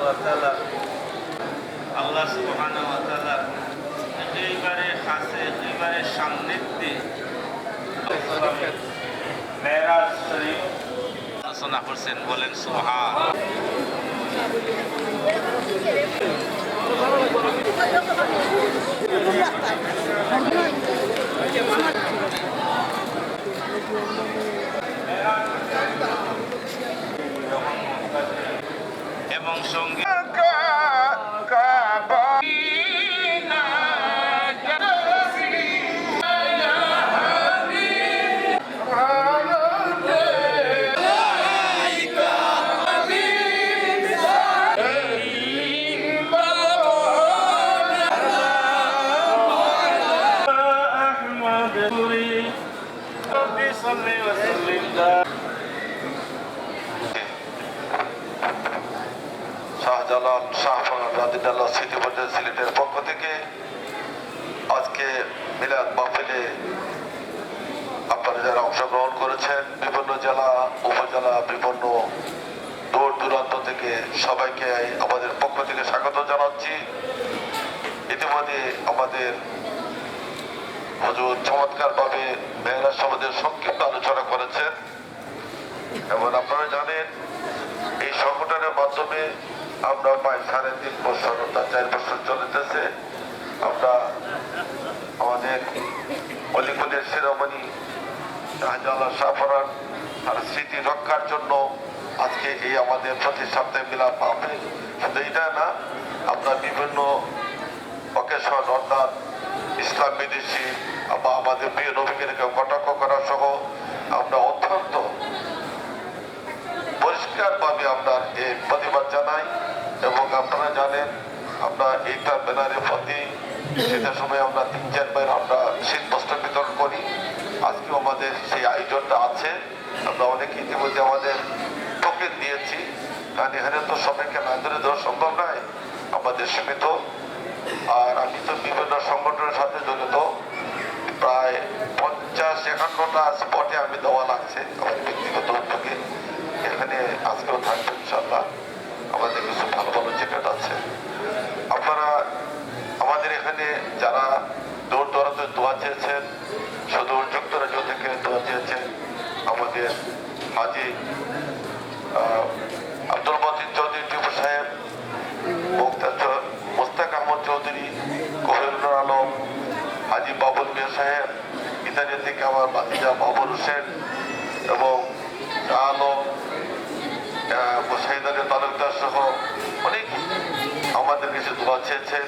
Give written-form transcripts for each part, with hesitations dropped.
ওয়া তাআলা আল্লাহ সুবহানাহু ওয়া তাআলা একেবারে কাছে একেবারে সান্নিধ্যে মেরাজ শরীফ আলোচনা করছেন। বলেন সুবহান। এবং সঙ্গে শাহজালাল শাহফরান রাদিয়াল্লাহু স্মৃতি পর্যায়ে সিলেটের পক্ষ থেকে আজকে মিলাদ মাহফিলে আপনারা যারা অংশগ্রহণ করেছেন বিভিন্ন জেলা উপজেলা বিভিন্ন দূর দূরান্ত থেকে সবাইকে আমাদের পক্ষ থেকে স্বাগত জানাচ্ছি। ইতিমধ্যে আমাদের হুজুর চমৎকারভাবে মেহরাজ সমাজের সংক্ষিপ্ত আলোচনা করেছেন এবং আপনারা জানেন এই সংগঠনের মাধ্যমে আমরা প্রায় 3.5 বছর 4 বছর চলতেছে। আমরা আমাদের অলিপুরের শিরোমণি শাহজালাল শাহফরান আর স্মৃতি রক্ষার জন্য আজকে এই আমাদের প্রতি সপ্তাহে মিলাদ মাহফিল। শুধু এটা না, আমরা বিভিন্ন অকেশন অর্থাৎ ইসলাম বিদেশি বা আমাদের প্রিয় নবীকে কটাক্ষ করা সহ আমরা অত্যন্ত পরিষ্কারভাবে আমরা এই প্রতিবাদ জানাই। এবং আপনারা জানেন আমরা এইটার ব্যানারে প্রতি শীতের সময় আমরা 3-4 বার আমরা শীত বস্ত্র বিতরণ করি। আজকেও আমাদের সেই আয়োজনটা আছে। আমরা অনেক ইতিমধ্যে আমাদের টোকেন দিয়েছি, কারণ এখানে তো সবাইকে না ধরে দেওয়া সম্ভব নয়, আমাদের সীমিত। আর আমি তো বিভিন্ন সংগঠনের সাথে জড়িত, প্রায় 50-51টা স্পটে আমি দেওয়া লাগছে আমার ব্যক্তিগত উদ্যোগে। এখানে আজকেও থাকবে ইনশাল্লাহ। আমাদের কিছু ভালো ভালো জ্যাকেট আছে। আপনারা আমাদের এখানে যারা দূর দূরান্তে দোয়া চেয়েছেন, সুদূর যুক্তরাজ্য থেকে দোয়া চেয়েছেন, আমাদের হাজি আব্দুল মজিদ চৌধুরী টিপু সাহেব, মোস্তাক আহমদ চৌধুরী, কোহিনুর আলম, হাজি বাবুল মিয়া সাহেব, ইত্যাদি থেকে আমার ভাতিজা বাবুল হোসেন এবং আলম মুশাহিদ আলী তালুকদার সহ অনেক আমাদের কিছু দোয়া চেয়েছেন।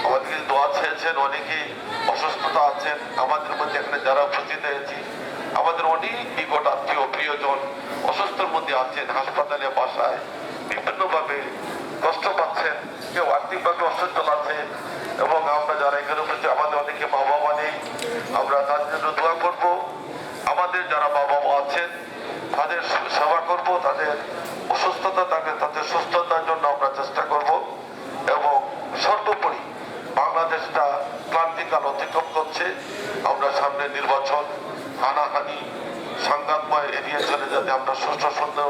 আমাদের কিছু দোয়া চেয়েছেন, অনেকেই অসুস্থতা আছেন। আমাদের মধ্যে এখানে যারা উপস্থিত হয়েছি, আমাদের অনেক নিকট আত্মীয় প্রিয়জন অসুস্থর মধ্যে আছেন, হাসপাতালে বাসায় বিভিন্নভাবে কষ্ট পাচ্ছেন, কেউ আর্থিকভাবে অসুস্থ আছে। এবং আমরা যারা এখানে উপস্থিত, আমাদের অনেকে মা বাবা নেই, আমরা তাদের জন্য দোয়া করবো। আমাদের যারা বাবা মা আছেন তাদের সেবা করব, তাদের অসুস্থতা থাকে তাদের সুস্থতার জন্য আমরা চেষ্টা করব। এবং সর্বোপরি বাংলাদেশটা ক্লান্তিকাল অতিক্রম করছে। আমরা সামনে নির্বাচন, হানাহানি সংঘাতময় এরিয়া চলে যাতে আমরা সুষ্ঠু সুন্দর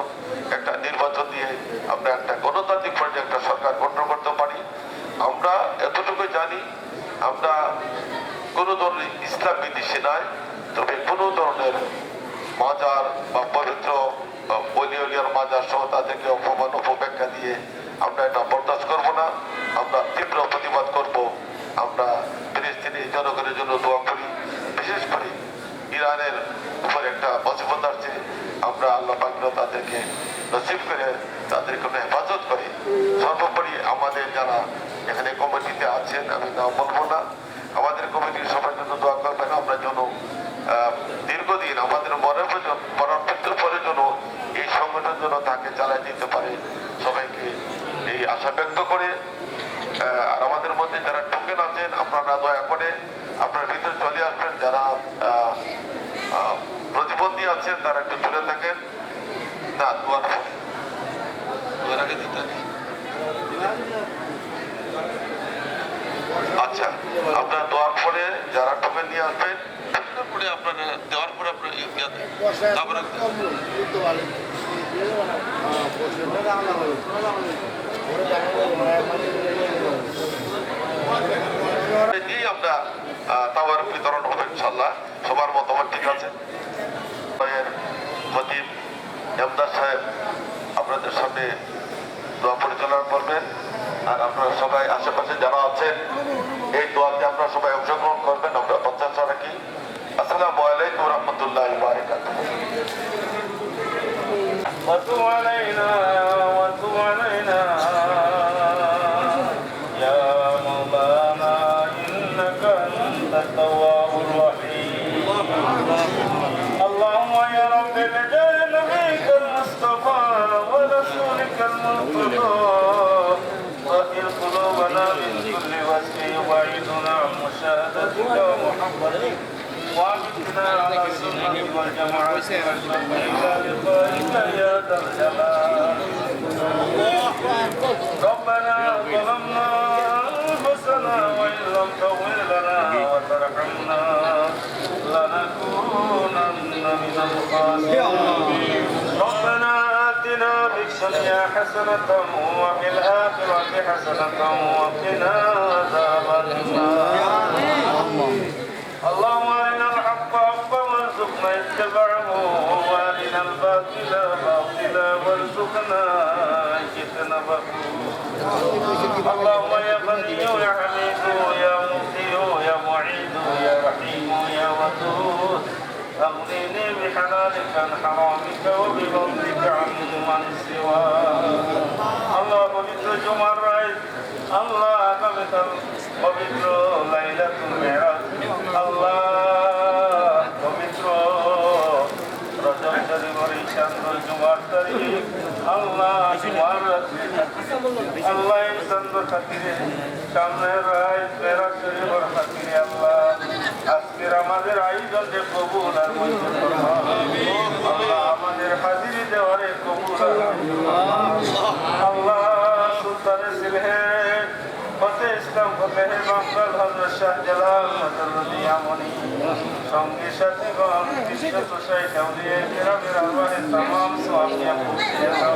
একটা নির্বাচন দিয়ে আমরা একটা গণতান্ত্রিক পর্যায়ে একটা সরকার গঠন করতে পারি। আমরা এতটুকু জানি, আমরা কোনো ধরনের ইসলাম বিদ্বেষী নয়, তবে কোনো ধরনের মাজার বা পবিত্র বলিয়ার মাজার সহ তাদেরকে অপমান অপব্যাখ্যা দিয়ে আমরা এটা বরদাস্ত করবো না। আমরা তীব্র প্রতিবাদ করব। আমরা ফিলিস্তিনি জনগণের জন্য দোয়া করি। বিশেষ করে ইরানের উপর একটা মুসিবত আসছে, আমরা আল্লাহ পাক তাদেরকে নসিব করে তাদের কোনো হেফাজত করে। সর্বোপরি আমাদের যারা এখানে কমিটিতে আছেন, আমি নাম বলবো না, আমাদের কমিটির সবার জন্য দোয়া করবেন। আমরা যেন দীর্ঘদিন আমাদের মরার পরে যেন এই সংগঠন যেন তাকে চালিয়ে দিতে পারে, সবাইকে এই আশা ব্যক্ত করে। আর আমাদের মধ্যে যারা টোকেন আছেন, আপনারা দয়া করে আপনার ভিতরে চলে আসবেন। যারা প্রতিবন্ধী আছেন তারা একটু দূরে থাকেন। না, দোয়ার আগে দিতে। আচ্ছা, আপনার দোয়ার পরে যারা টোকেন নিয়ে আসবেন, পরে আপনারা দেওয়ার পরে তারপরে দিয়েই আমরা তাওয়ার বিতরণ হবে ইনশাল্লাহ। সবার মতামত ঠিক আছে। খতিব এমদাদ সাহেব আপনাদের সামনে দোয়া পরিচালনা করবেন, আর আপনারা সবাই আশেপাশে যারা আছেন এই দোয়াতে আপনারা সবাই অংশগ্রহণ করবেন। আমরা প্রত্যাশা রাখি। আসসালামু আলাইকুম রহমতুল্লাহ বারাকাতুহু। وتب علينا وتب علينا يا مولانا إنك أنت التواب الرحيم. اللهم يا رب بجاه نبيك المصطفى ورسولك المرتضى طهر قلوبنا من كل وسع وبعدنا عن مشاهدتك ومحبتك وعبدنا على السنة والجماعة والشرك إلى لقائك يا ذا الجلال. ربنا ظلمنا أنفسنا وإن لم تغفر لنا وترحمنا لنكونن من الخاسرين. ربنا آتنا في الدنيا حسنة وفي الآخرة حسنة وقنا عذاب النار. اللهم أرنا الحق حقا وارزقنا اتباعه وأرنا الباطل باطلا وارزقنا اجتنابه. اللهم يا غني يا حميد يا مبدي يا معيد يا رحيم يا ودود أغنني بحلالك عن حرامك وبفضلك عمن سواك. الله পবিত্র জুমার রাত, আল্লাহ পবিত্র লাইলাতুল মিরাজ, আল্লাহ পবিত্র রজব শরীফের এই চাঁদের জুমার তারিখ, আল্লাহ জুমার রাতে, আল্লাহ এই চাঁদের খাতিরে সামনের রাত মিরাজ শরীফের খাতিরে আল্লাহ আজকের আমাদের আয়োজনকে কবুল আর মঞ্জুর ফরমা। আল্লাহ আমাদের হাজিরি দেওয়ারে কবুল আর মঞ্জুর ফরমা। আল্লাহ সুলতানে সিলহেট ফতে ইসলাম ফতে বাঙ্গাল হযরত শাহজালাল মদরদিয়ামণি সঙ্গে সাথীগণ বিশ্ব সোসাইটি আউলিয়া কেরামের আরওয়াহে তামাম সওয়াবিয়া পৌঁছে দাও।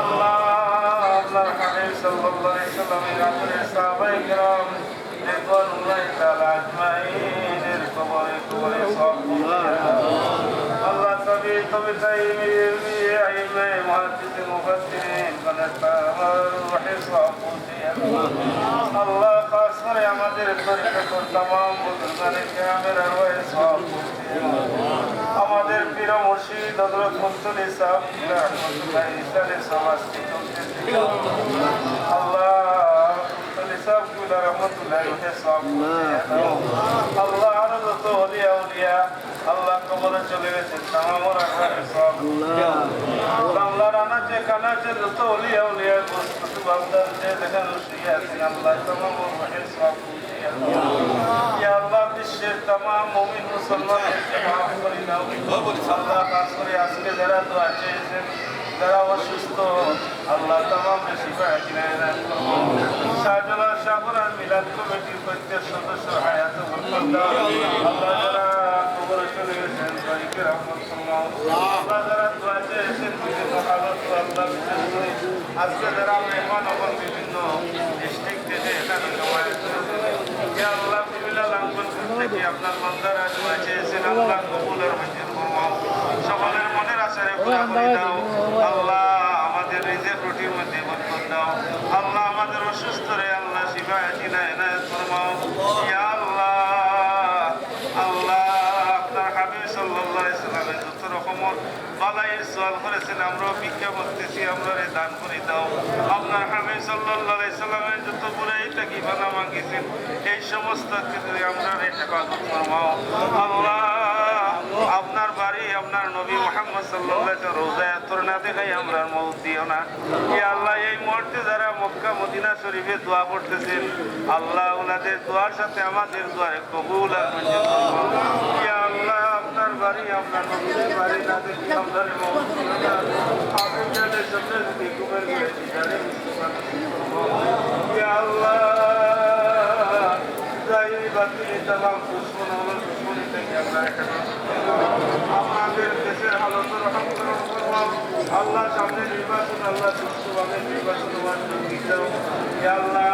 আল্লাহ আপনার হাবিব সাল্লাল্লাহু আলাইহি সাল্লামের আদরের সাহাবায়ে কেরাম রিদওয়ানুল্লাহি তাআলা আজমাইনের কবরে কবরে সওয়াব পৌঁছে দাও। আল্লাহ তবে তাই আইমে মুহাদ্দিস মুফাসসিরিন কানাতার রূহে সওয়াব পৌঁছে দাও। আল্লাহ খাস করে আমাদের তরিকতের तमाम বুজুর্গানে কেরামের আরওয়াহে সওয়াব পৌঁছে দাও। আমাদের পীর মুর্শিদ হযরত মুফতি সাহেব রহমাতুল্লাহ ইসালে সমাজটি চলতেছে। আল্লাহ মুফতি সাহেব কুলা রহমাতুল্লাহ রূহে সওয়াব পৌঁছে দাও। আল্লাহ আর যত ওলিয়া উলিয়া আল্লাহ কবরে চলে গেছেন तमाम আরওয়াহে সওয়াব পৌঁছে দাও। বাংলার আনাচে কানাচে যত ওলিয়া উলিয়া গোস্ত বান্দার যে যেখানে শুয়ে আছেন আল্লাহ तमाम রূহে সওয়াব পৌঁছে দাও। ইয়া আল্লাহ বিশ্বের तमाम মুমিন মুসলমানকে মাফ করে দাও। আল্লাহ খাস করে আজকে যারা দোয়া চেয়েছেন, যারা অসুস্থ, আল্লাহ तमाम শিফা আজরাইল করুন। শাহজালাল শাহপুরান মিলাদ কমিটির প্রত্যেক সদস্যের হায়াতে বরকত দাও। আল্লাহ যারা কবরে চলে গেছেন তাদেরকে রহমত ফরমাও। আল্লাহ যারা দোয়া চেয়েছেন বিভিন্ন হালত আল্লাহ বিশেষ করে আজকে যারা মেহমান হবেন বিভিন্ন ডিস্ট্রিক্ট থেকে এখানে জমায়েত করেছেন, ইয়া আল্লাহ বিমিল্লাহ লাঙ্গল থেকে আপনার বান্দারা দোয়া চেয়েছেন আল্লাহ কবুল আর মঞ্জুর ফরমাও। সকলের মনের আশারে পুরা করে দাও। আল্লাহ আমাদের রিজিক রুটির মধ্যে বরকত দাও। আল্লাহ আমাদের অসুস্থ রে আল্লাহ শিফা আজিলা এনায়েত ফরমাও। ইয়া আল্লাহ আল্লাহ আপনার হাবিব সাল্লাল্লাহু আলাইহি সাল্লামের যত রকমের বালাইয়ের সওয়াল করেছেন আমরাও ভিক্ষা করতেছি, আমরা রে দান করে দাও। আপনার হাবিব সাল্লাল্লাহু আলাইহি সাল্লামের যত বুরাই তাকিবানা মাগিছেন এই সমস্ত ক্ষেত্রে আমরা রে হেফাজত ফরমাও। আল্লাহ আপনার বাড়ি আপনার নবী মুহাম্মদ সাল্লাল্লাহু আলাইহি ওয়াসাল্লাম রোজায় তোর না দেখাই আমরা মউত দিও না। ইয়া আল্লাহ এই মুহূর্তে যারা মক্কা মদিনা শরীফে দোয়া করতেছেন আল্লাহ ওনাদের দোয়ার সাথে আমাদের দোয়ারে কবুল আর মঞ্জুর ফরমাও। ইয়া আল্লাহ আপনার বাড়ি আপনার নবীর বাড়ি না দেখি আমাদের মউত দিও না। আপনি জানেন সামনে যদি কবুল করে দিদারে মুস্তফা ইয়া আল্লাহ জাহিরি বাতিনি तमाम দুশমন হলো দুশমনি থেকে আপনারা হেফাজত করুন। আমাদের দেশের হালত রহম করুন। আল্লাহ সামনে নির্বাচন, আল্লাহ সুষ্ঠুভাবে নির্বাচন হওয়ার তৌফিক দাও। ইয়া আল্লাহ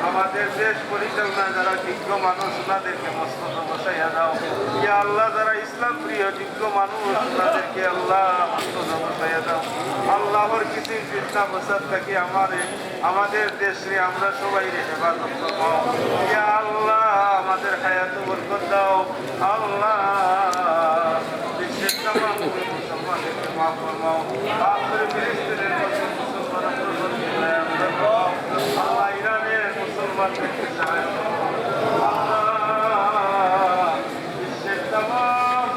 আমাদের দেশ পরিচালনায় যারা যোগ্য মানুষ ওনাদেরকে মস্তক বসাইয়া দাও। ইয়া আল্লাহ যারা ইসলাম প্রিয় যোগ্য মানুষ ওনাদেরকে আল্লাহ মস্তক বসাইয়া দাও। আল্লাহর কিছু ফিতনা ফসাদ থেকে আমাদের দেশে আমরা সবাই হেফাজত করবো। ইয়া আল্লাহ আমাদের হায়াত বরকত দাও। আল্লাহ বিশ্বের তামাম মুসলমানদেরকে মাফ ফরমাও। আখের ফিলিস্তিনের মুসলমানদের প্রতি দয়া করো। আল্লাহ ইরানের মুসলমানদেরকে সাহায্য করো। আল্লাহ বিশ্বের তামাম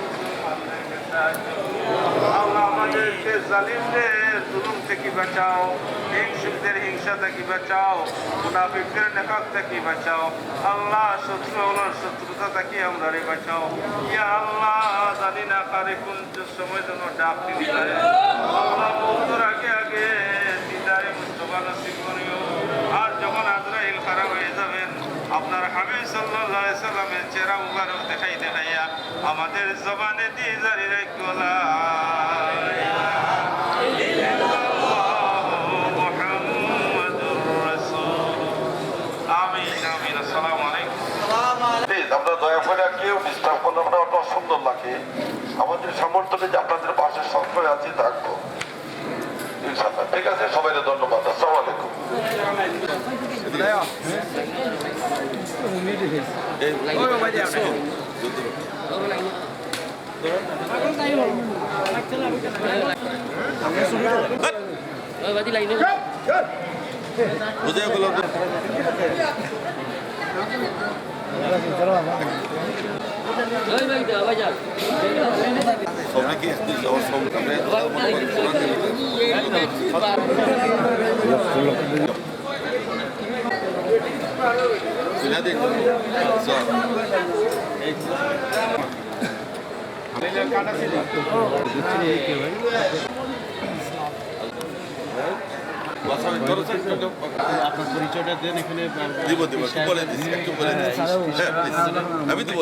মুসলমানদেরকে সাহায্য করো। আল্লাহ আমাদেরকে জালিমদের জুলুম থেকে বাঁচাও, হিংসুকদের হিংসা থেকে বাঁচাও, মুনাফিকদের নেফাক থেকে বাঁচাও। আল্লাহ শত্রুতা থেকে আমরা রে বাঁচাও। ইয়া আল্লাহ জানি না কারে কোন সময় যেন ডাক দিতে পারে। আল্লাহ মৌতের আগে আগে দিদারে মুস্তফা নসিব করিও। আর যখন আজরাইল খারাপ হয়ে যাবেন আপনার হাবিব সাল্লাল্লাহু আলাইহি সাল্লামের চেহারা মুবারক দেখাইয়া আমাদের জবানে দিয়ে জারি রাখিও লা আমরা দয়া করে কেউ ডিস্টার্ব করলাম না, ওটা সুন্দর লাগে। আমাদের সামর্থ্য যে আপনাদের পাশে সবসময় আছি থাকবো ইনশাআল্লাহ। ঠিক আছে, সবাইকে ধন্যবাদ। আসসালামু আলাইকুম। বুঝে গেলাম আপনার পরিচয়টা দেন এখানে দিব একটু বলে দিচ্ছি, একটু বলে দিচ্ছি। হ্যাঁ, please। আমি দেবো।